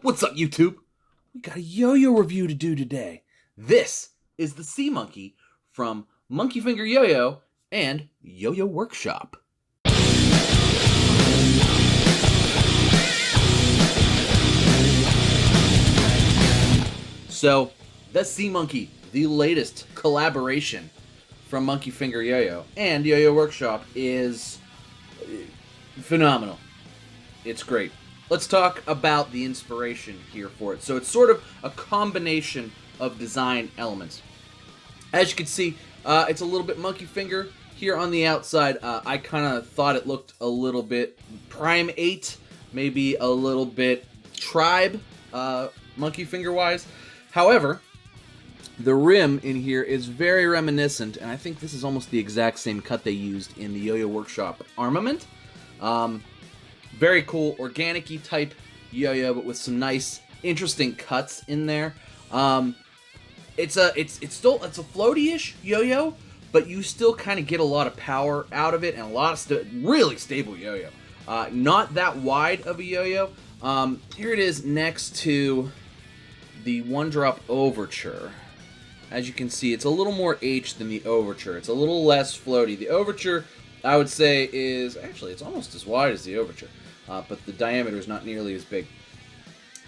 What's up, YouTube? We got a yo-yo review to do today. This is the Seamonkey from MonkeyFingeR Yo-Yo and Yo-Yo Workshop. So, the Seamonkey, the latest collaboration from MonkeyFingeR Yo-Yo and Yo-Yo Workshop, is phenomenal. It's great. Let's talk about the inspiration here for it. So it's sort of a combination of design elements. As you can see, it's a little bit MonkeyFingeR here on the outside. I kind of thought it looked a little bit Primate, maybe a little bit Tribe, MonkeyFingeR-wise. However, the rim in here is very reminiscent, and I think this is almost the exact same cut they used in the Yo-Yo Workshop armament. Very cool, organic-y type yo-yo, but with some nice, interesting cuts in there. It's a floaty-ish yo-yo, but you still kind of get a lot of power out of it and a lot of really stable yo-yo. Not that wide of a yo-yo. Here it is next to the One Drop Overture. As you can see, it's a little more H than the Overture. It's a little less floaty. The Overture, I would say, is actually it's almost as wide as the Overture. But the diameter is not nearly as big.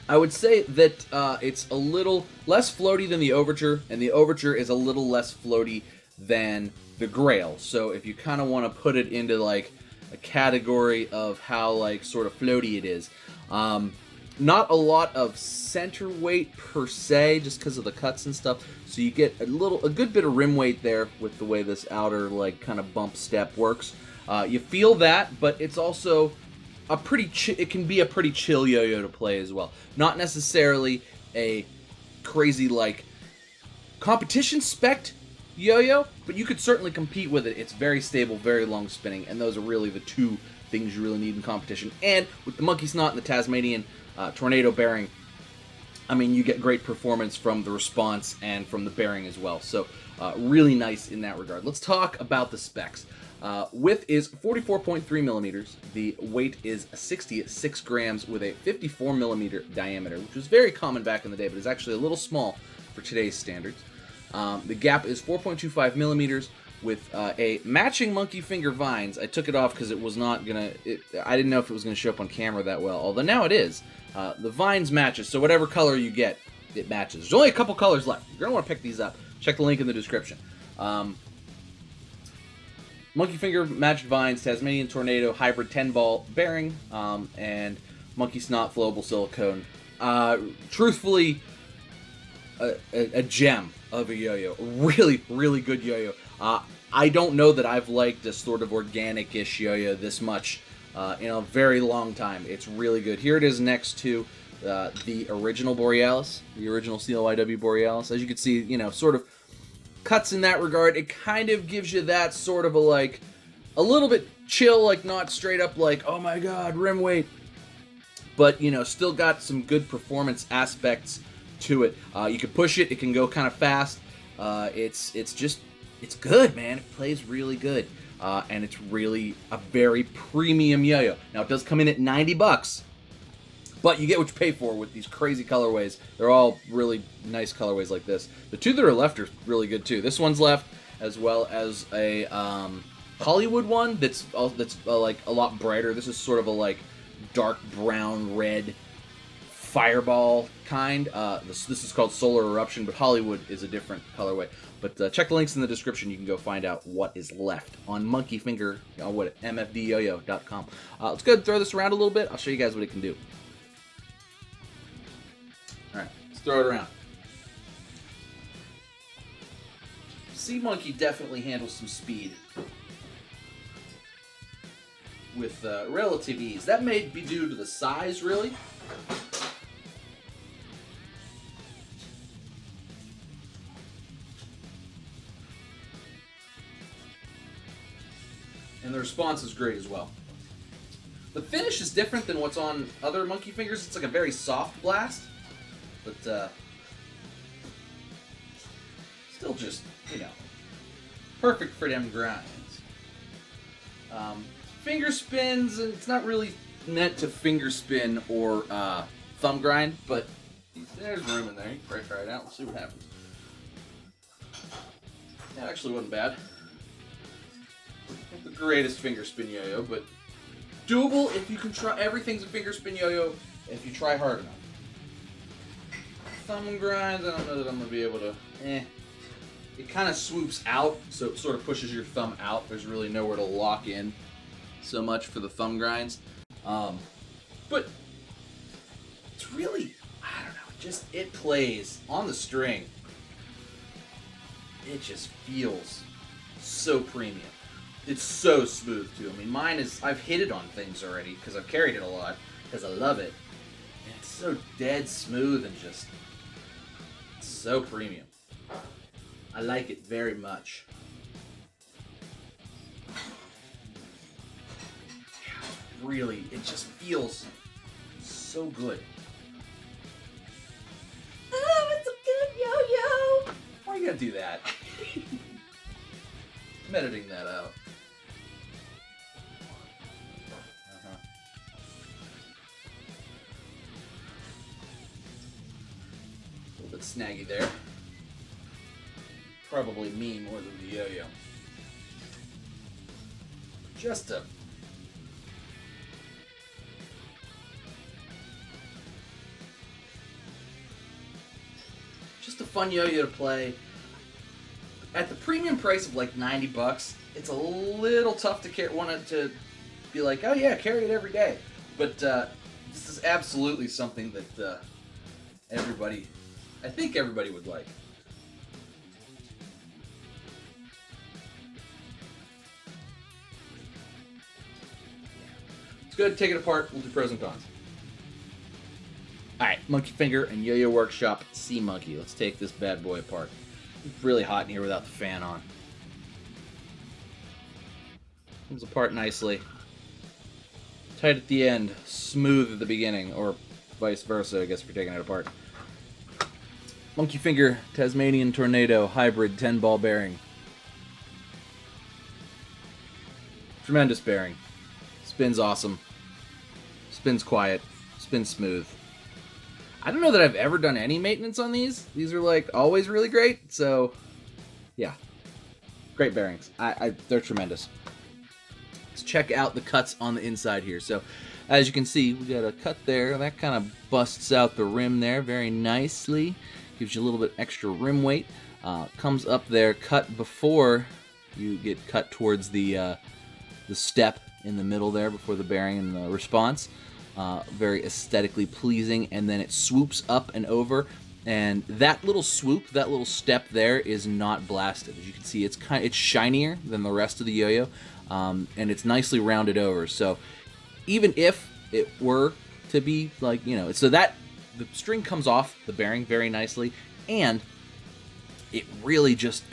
I would say that it's a little less floaty than the Overture, and the Overture is a little less floaty than the Grail. So if you kind of want to put it into like a category of how like sort of floaty it is, not a lot of center weight per se, just because of the cuts and stuff. So you get a good bit of rim weight there with the way this outer like kind of bump step works. You feel that, but it's also it can be a pretty chill yo-yo to play as well. Not necessarily a crazy like competition spec yo-yo, but you could certainly compete with it. It's very stable, very long spinning, and those are really the two things you really need in competition. And with the monkey snot and the Tasmanian tornado bearing, I mean, you get great performance from the response and from the bearing as well. So really nice in that regard. Let's talk about the specs. Width is 44.3 millimeters. The weight is 66 grams with a 54 millimeter diameter, which was very common back in the day, but is actually a little small for today's standards. The gap is 4.25 millimeters with a matching MonkeyFingeR vines. I took it off because it was not gonna. I didn't know if it was gonna show up on camera that well. Although now it is. The vines matches, so whatever color you get, it matches. There's only a couple colors left. You're gonna want to pick these up. Check the link in the description. MonkeyFingeR matched vines, Tasmanian Tornado hybrid 10-ball bearing, and monkey snot flowable silicone. Truthfully, a gem of a yo-yo. Really, really good yo-yo. I don't know that I've liked a sort of organic-ish yo-yo this much in a very long time. It's really good. Here it is next to the original Borealis, the original CLYW Borealis. As you can see, you know, sort of cuts in that regard. It kind of gives you that sort of a little bit chill, like not straight up like, oh my god, rim weight, but you know, still got some good performance aspects to it. You can push it, it can go kind of fast. It's good, man. It plays really good, and it's really a very premium yo-yo. Now it does come in at $90. But you get what you pay for with these crazy colorways. They're all really nice colorways like this. The two that are left are really good too. This one's left, as well as a Hollywood one that's like a lot brighter. This is sort of a like dark brown red fireball kind. This is called Solar Eruption, but Hollywood is a different colorway. But check the links in the description. You can go find out what is left on MonkeyFingeR, mfdyoyo.com. Let's go ahead and throw this around a little bit. I'll show you guys what it can do. Alright, let's throw it around. Seamonkey definitely handles some speed with relative ease. That may be due to the size, really. And the response is great as well. The finish is different than what's on other MonkeyFingers. It's like a very soft blast. But, still just, you know, perfect for them grinds. Finger spins, and it's not really meant to finger spin or thumb grind, but there's room in there. You can probably try it out and see what happens. That actually wasn't bad. Not the greatest finger spin yo-yo, but doable if you can try. Everything's a finger spin yo-yo if you try hard enough. Thumb grinds, I don't know that I'm going to be able to, It kind of swoops out, so it sort of pushes your thumb out. There's really nowhere to lock in so much for the thumb grinds. But it's really, I don't know, it plays on the string. It just feels so premium. It's so smooth too. I mean, mine is, I've hit it on things already because I've carried it a lot because I love it. And it's so dead smooth and just so premium. I like it very much. Really, it just feels so good. Oh, it's a good yo-yo! Why you gotta do that? I'm editing that out. A little bit snaggy there. Probably me more than the yo-yo. Just a fun yo-yo to play. At the premium price of like $90, it's a little tough to want it to be like, oh yeah, carry it every day. But this is absolutely something that I think everybody would like. Let's go ahead and take it apart. We'll do pros and cons. Alright, MonkeyFingeR and YoYo Workshop Seamonkey. Let's take this bad boy apart. It's really hot in here without the fan on. Comes apart nicely. Tight at the end, smooth at the beginning, or vice versa, I guess, if you're taking it apart. MonkeyFingeR Tasmanian Tornado Hybrid 10-ball bearing. Tremendous bearing. Spins awesome. Spins quiet. Spins smooth. I don't know that I've ever done any maintenance on these. These are like always really great. So, yeah, great bearings. They're tremendous. Let's check out the cuts on the inside here. So, as you can see, we got a cut there. That kind of busts out the rim there very nicely. Gives you a little bit extra rim weight. Comes up there, cut before you get cut towards the step in the middle there before the bearing and the response. Very aesthetically pleasing, and then it swoops up and over, and that little swoop, that little step there is not blasted. As you can see, it's shinier than the rest of the yo-yo, and it's nicely rounded over. So even if it were to be like, so that the string comes off the bearing very nicely, and it really just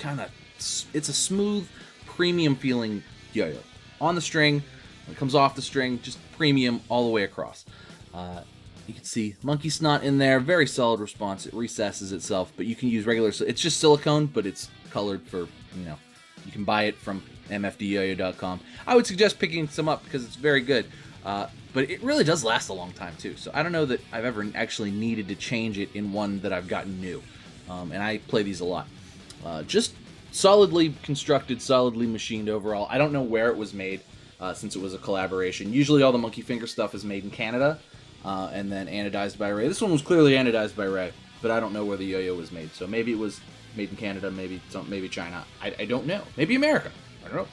it's a smooth, premium feeling yo-yo on the string. When it comes off the string, just premium all the way across. You can see monkey snot in there, very solid response. It recesses itself, but you can use regular, it's just silicone, but it's colored for, you can buy it from mfdyoyo.com. I would suggest picking some up because it's very good, but it really does last a long time too. So I don't know that I've ever actually needed to change it in one that I've gotten new, and I play these a lot. Just solidly constructed, solidly machined overall. I don't know where it was made. Since it was a collaboration. Usually all the MonkeyFingeR stuff is made in Canada and then anodized by Ray. This one was clearly anodized by Ray, but I don't know where the yo-yo was made. So maybe it was made in Canada, maybe China. I don't know. Maybe America. I don't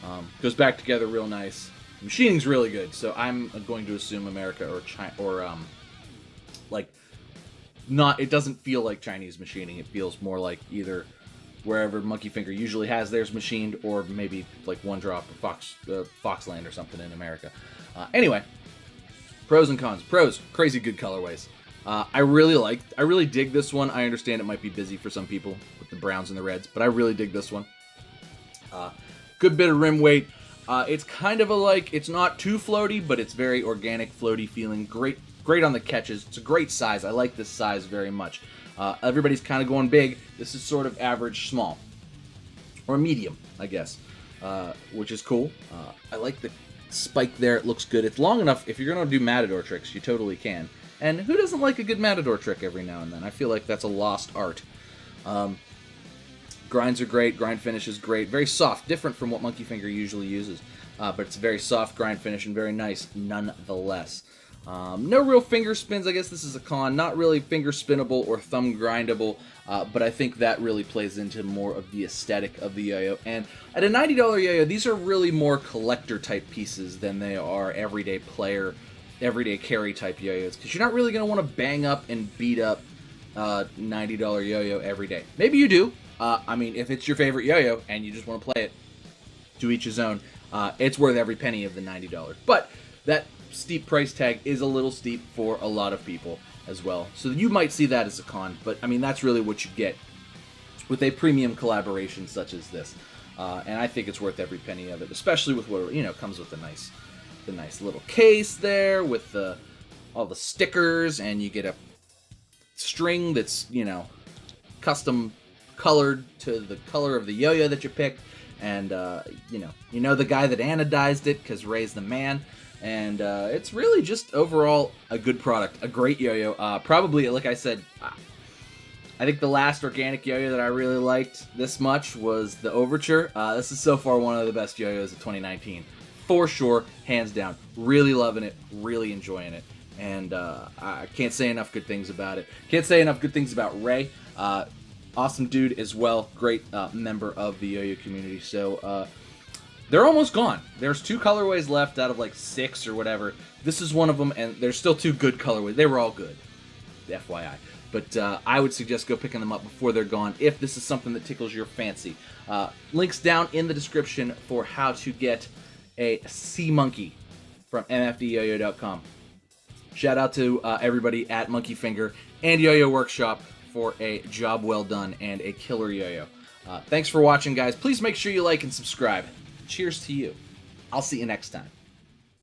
know. Goes back together real nice. The machining's really good, so I'm going to assume America or China, or it doesn't feel like Chinese machining. It feels more like either wherever MonkeyFingeR usually has theirs machined, or maybe like One Drop or Foxland or something in America. Anyway, pros and cons. Pros, crazy good colorways. I really dig this one. I understand it might be busy for some people with the browns and the reds, but I really dig this one. Good bit of rim weight. It's kind of it's not too floaty, but it's very organic, floaty feeling. Great on the catches. It's a great size. I like this size very much. Everybody's kind of going big. This is sort of average small. Or medium, I guess. Which is cool. I like the spike there. It looks good. It's long enough. If you're going to do matador tricks, you totally can. And who doesn't like a good matador trick every now and then? I feel like that's a lost art. Grinds are great. Grind finish is great. Very soft, different from what MonkeyFingeR usually uses. But it's a very soft grind finish and very nice nonetheless. No real finger spins. I guess this is a con. Not really finger spinnable or thumb grindable, but I think that really plays into more of the aesthetic of the yo-yo. And at a $90 yo-yo, these are really more collector type pieces than they are everyday player, everyday carry type yo-yos, because you're not really going to want to bang up and beat up $90 yo-yo every day. Maybe you do. I mean, if it's your favorite yo-yo and you just want to play it, to each his own. It's worth every penny of the $90. But that steep price tag is a little steep for a lot of people as well. So you might see that as a con, but I mean, that's really what you get with a premium collaboration such as this. And I think it's worth every penny of it, especially with what, you know, comes with the nice little case there with all the stickers, and you get a string that's, you know, custom colored to the color of the yo-yo that you picked. And, you know the guy that anodized it, because Ray's the man. And it's really just overall a good product, a great yo-yo. Probably, like I said, I think the last organic yo-yo that I really liked this much was the Overture. This is so far one of the best yo-yos of 2019. For sure, hands down. Really loving it, really enjoying it. And I can't say enough good things about it. Can't say enough good things about Ray. Awesome dude as well. Great member of the yo-yo community. So they're almost gone. There's 2 colorways left out of like 6 or whatever. This is one of them, and there's still 2 good colorways. They were all good, FYI. But I would suggest go picking them up before they're gone if this is something that tickles your fancy. Links down in the description for how to get a Seamonkey from mfdyoyo.com. Shout out to everybody at MonkeyFingeR and Yo-Yo Workshop for a job well done and a killer yo-yo. Thanks for watching, guys. Please make sure you like and subscribe. Cheers to you. I'll see you next time.